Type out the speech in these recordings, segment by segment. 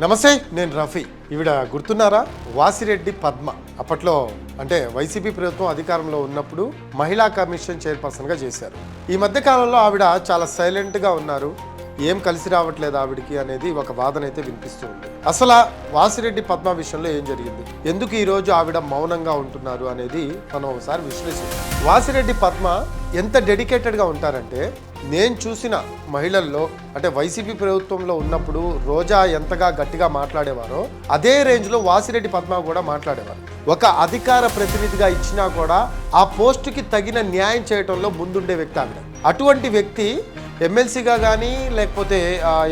నమస్తే, నేను రఫీ. ఈవిడ గుర్తున్నారా? వాసిరెడ్డి పద్మ. అప్పట్లో అంటే వైసీపీ ప్రభుత్వం అధికారంలో ఉన్నప్పుడు మహిళా కమిషన్ చైర్పర్సన్గా చేశారు. ఈ మధ్య కాలంలో ఆవిడ చాలా సైలెంట్గా ఉన్నారు. ఏం కలిసి రావట్లేదు ఆవిడికి అనేది ఒక వాదన అయితే వినిపిస్తూ ఉంది. అసలు వాసిరెడ్డి పద్మ విషయంలో ఏం జరిగింది, ఎందుకు ఈరోజు ఆవిడ మౌనంగా ఉంటున్నారు అనేది మనం ఒకసారి విశ్లేషించాం. వాసిరెడ్డి పద్మ ఎంత డెడికేటెడ్గా ఉంటారంటే, నేను చూసిన మహిళల్లో అంటే వైసీపీ ప్రభుత్వంలో ఉన్నప్పుడు రోజా ఎంతగా గట్టిగా మాట్లాడేవారో అదే రేంజ్లో వాసిరెడ్డి పద్మ కూడా మాట్లాడేవారు. ఒక అధికార ప్రతినిధిగా ఇచ్చినా కూడా ఆ పోస్టుకి తగిన న్యాయం చేయడంలో ముందుండే వ్యక్తి ఆవిడ. అటువంటి వ్యక్తి ఎమ్మెల్సీగా కానీ లేకపోతే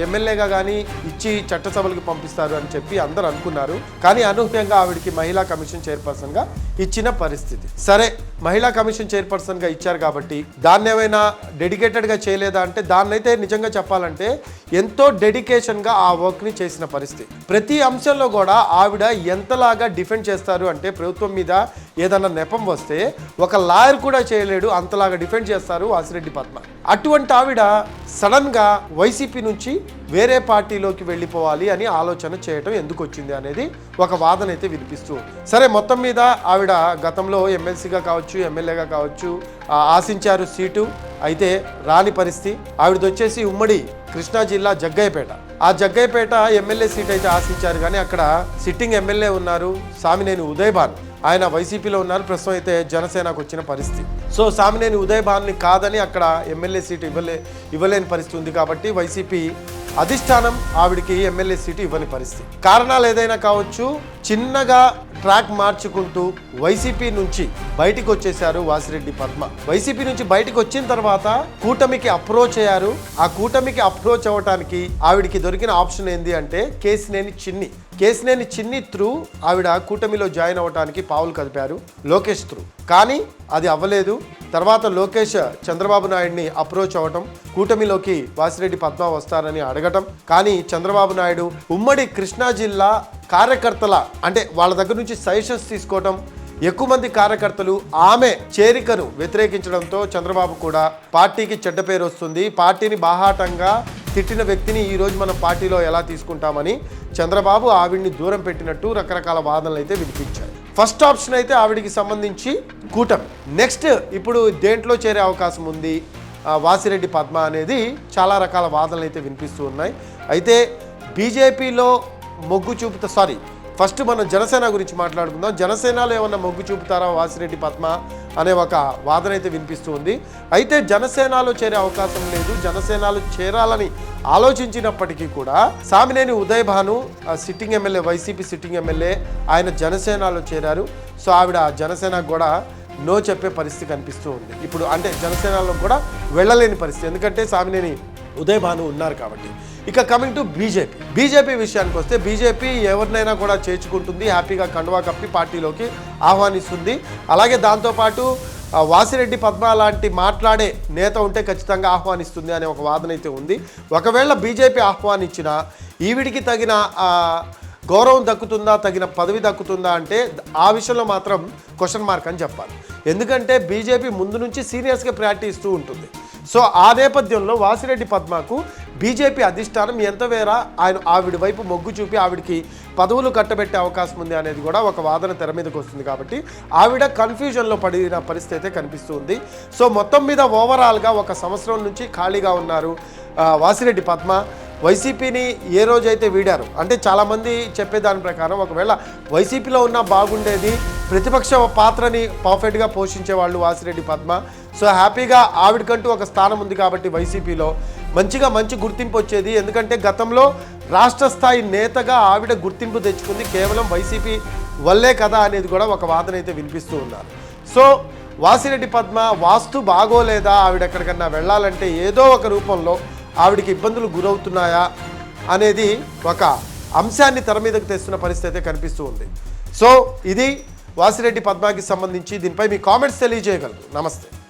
ఎమ్మెల్యేగా కానీ ఇచ్చి చట్టసభలకు పంపిస్తారు అని చెప్పి అందరూ అనుకున్నారు. కానీ అనూహ్యంగా ఆవిడికి మహిళా కమిషన్ చైర్పర్సన్గా ఇచ్చిన పరిస్థితి. సరే, మహిళా కమిషన్ చైర్పర్సన్గా ఇచ్చారు కాబట్టి దాన్ని ఏమైనా డెడికేటెడ్గా చేయలేదా అంటే, దాన్నైతే నిజంగా చెప్పాలంటే ఎంతో డెడికేషన్గా ఆ వర్క్ని చేసిన పరిస్థితి. ప్రతి అంశంలో కూడా ఆవిడ ఎంతలాగా డిఫెండ్ చేస్తారు అంటే, ప్రభుత్వం మీద ఏదన్నా నెపం వస్తే ఒక లాయర్ కూడా చేయలేడు, అంతలాగా డిఫెండ్ చేస్తారు వాసిరెడ్డి పద్మ. అటువంటి ఆవిడ సడన్గా వైసీపీ నుంచి వేరే పార్టీలోకి వెళ్ళిపోవాలి అని ఆలోచన చేయటం ఎందుకు వచ్చింది అనేది ఒక వాదన అయితే వినిపిస్తూ. సరే, మొత్తం మీద ఆవిడ గతంలో ఎమ్మెల్సీగా కావచ్చు, ఎమ్మెల్యేగా కావచ్చు ఆశించారు సీటు, అయితే రాని పరిస్థితి. ఆవిడది వచ్చేసి ఉమ్మడి కృష్ణా జిల్లా జగ్గయ్యపేట. ఆ జగ్గయ్యపేట ఎమ్మెల్యే సీట్ అయితే ఆశించారు, కానీ అక్కడ సిట్టింగ్ ఎమ్మెల్యే ఉన్నారు సామినేని ఉదయభాన్. ఆయన వైసీపీలో ఉన్నారు, ప్రస్తుతం అయితే జనసేనకు వచ్చిన పరిస్థితి. సో సామినేని ఉదయభాన్ని కాదని అక్కడ ఎమ్మెల్యే సీటు ఇవ్వలేని పరిస్థితి ఉంది. కాబట్టి వైసీపీ అధిష్టానం ఆవిడికి ఎమ్మెల్యే సీటు ఇవ్వని పరిస్థితి. కారణాలు ఏదైనా కావచ్చు, చిన్నగా ట్రాక్ మార్చుకుంటూ వైసీపీ నుంచి బయటికి వచ్చేశారు వాసిరెడ్డి పద్మ. వైసీపీ నుంచి బయటికి వచ్చిన తర్వాత కూటమికి అప్రోచ్ అయ్యారు. ఆ కూటమికి అప్రోచ్ అవ్వటానికి ఆవిడికి దొరికిన ఆప్షన్ ఏంది అంటే కేసినేని చిన్ని త్రూ ఆవిడ కూటమిలో జాయిన్ అవ్వడానికి పావులు కదిపారు లోకేష్ త్రూ. కానీ అది అవ్వలేదు. తర్వాత లోకేష్ చంద్రబాబు నాయుడిని అప్రోచ్ అవ్వటం, కూటమిలోకి వాసిరెడ్డి పద్మ వస్తారని అడగటం. కానీ చంద్రబాబు నాయుడు ఉమ్మడి కృష్ణా జిల్లా కార్యకర్తల అంటే వాళ్ళ దగ్గర నుంచి సజెషన్స్ తీసుకోవటం, ఎక్కువ మంది కార్యకర్తలు ఆమె చేరికను వ్యతిరేకించడంతో చంద్రబాబు కూడా పార్టీకి చెడ్డ పేరు వస్తుంది, పార్టీని బాహాటంగా తిట్టిన వ్యక్తిని ఈరోజు మనం పార్టీలో ఎలా తీసుకుంటామని చంద్రబాబు ఆవిడ్ని దూరం పెట్టినట్టు రకరకాల వాదనలు అయితే వినిపించాయి. ఫస్ట్ ఆప్షన్ అయితే ఆవిడికి సంబంధించి కూటమి. నెక్స్ట్ ఇప్పుడు దేంట్లో చేరే అవకాశం ఉంది వాసిరెడ్డి పద్మ అనేది చాలా రకాల వాదనలు అయితే వినిపిస్తూ ఉన్నాయి. అయితే బీజేపీలో మొగ్గు ఫస్ట్ మనం జనసేన గురించి మాట్లాడుకుందాం. జనసేనలో ఏమన్నా మొగ్గు చూపుతారా వాసిరెడ్డి పద్మ అనే ఒక వాదన అయితే వినిపిస్తూ ఉంది. అయితే జనసేనలో చేరే అవకాశం లేదు. జనసేనలో చేరాలని ఆలోచించినప్పటికీ కూడా Samineni Udayabhanu sitting MLA, YCP sitting MLA, ఆయన జనసేనలో చేరారు. సో ఆవిడ జనసేనకు కూడా నో చెప్పే పరిస్థితి కనిపిస్తూ ఉంది ఇప్పుడు. అంటే జనసేనలో కూడా వెళ్ళలేని పరిస్థితి, ఎందుకంటే సామినేని ఉదయభాను ఉన్నారు కాబట్టి. ఇక కమింగ్ టు బీజేపీ విషయానికి వస్తే, బీజేపీ ఎవరినైనా కూడా చేర్చుకుంటుంది, హ్యాపీగా కండువా కప్పి పార్టీలోకి ఆహ్వానిస్తుంది. అలాగే దాంతోపాటు వాసిరెడ్డి పద్మ లాంటి మాట్లాడే నేత ఉంటే ఖచ్చితంగా ఆహ్వానిస్తుంది అనే ఒక వాదన అయితే ఉంది. ఒకవేళ బీజేపీ ఆహ్వానించినా ఈవిడికి తగిన గౌరవం దక్కుతుందా, తగిన పదవి దక్కుతుందా అంటే ఆ విషయంలో మాత్రం క్వశ్చన్ మార్క్ అని చెప్పాలి. ఎందుకంటే బీజేపీ ముందు నుంచి సీరియస్గా ప్రయారిటీ ఇస్తూ ఉంటుంది. సో ఆ నేపథ్యంలో వాసిరెడ్డి పద్మకు బీజేపీ అధిష్టానం ఎంత వేరా ఆవిడ వైపు మొగ్గు చూపి ఆవిడికి పదవులు కట్టబెట్టే అవకాశం ఉంది అనేది కూడా ఒక వాదన తెర మీదకి వస్తుంది. కాబట్టి ఆవిడ కన్ఫ్యూజన్లో పడిన పరిస్థితి అయితే కనిపిస్తుంది. సో మొత్తం మీద ఓవరాల్గా 1 సంవత్సరం నుంచి ఖాళీగా ఉన్నారు వాసిరెడ్డి పద్మ. వైసీపీని ఏ రోజైతే వీడారు అంటే, చాలామంది చెప్పేదాని ప్రకారం ఒకవేళ వైసీపీలో ఉన్నా బాగుండేది, ప్రతిపక్ష పాత్రని పర్ఫెక్ట్గా పోషించేవాళ్ళు వాసిరెడ్డి పద్మ. సో హ్యాపీగా ఆవిడకంటూ ఒక స్థానం ఉంది కాబట్టి వైసీపీలో మంచి గుర్తింపు వచ్చేది. ఎందుకంటే గతంలో రాష్ట్ర స్థాయి నేతగా ఆవిడ గుర్తింపు తెచ్చుకుంది కేవలం వైసీపీ వల్లే కదా అనేది కూడా ఒక వాదన అయితే వినిపిస్తూ ఉన్నారు. సో వాసిరెడ్డి పద్మ వాస్తు బాగోలేదా, ఆవిడ ఎక్కడికన్నా వెళ్ళాలంటే ఏదో ఒక రూపంలో ఆవిడికి ఇబ్బందులు గురవుతున్నాయా అనేది ఒక అంశాన్ని తెర మీదకు తెస్తున్న పరిస్థితి అయితే కనిపిస్తూ ఉంది. సో ఇది వాసిరెడ్డి పద్మకి సంబంధించి. దీనిపై మీ కామెంట్స్ తెలియజేయగలరు. నమస్తే.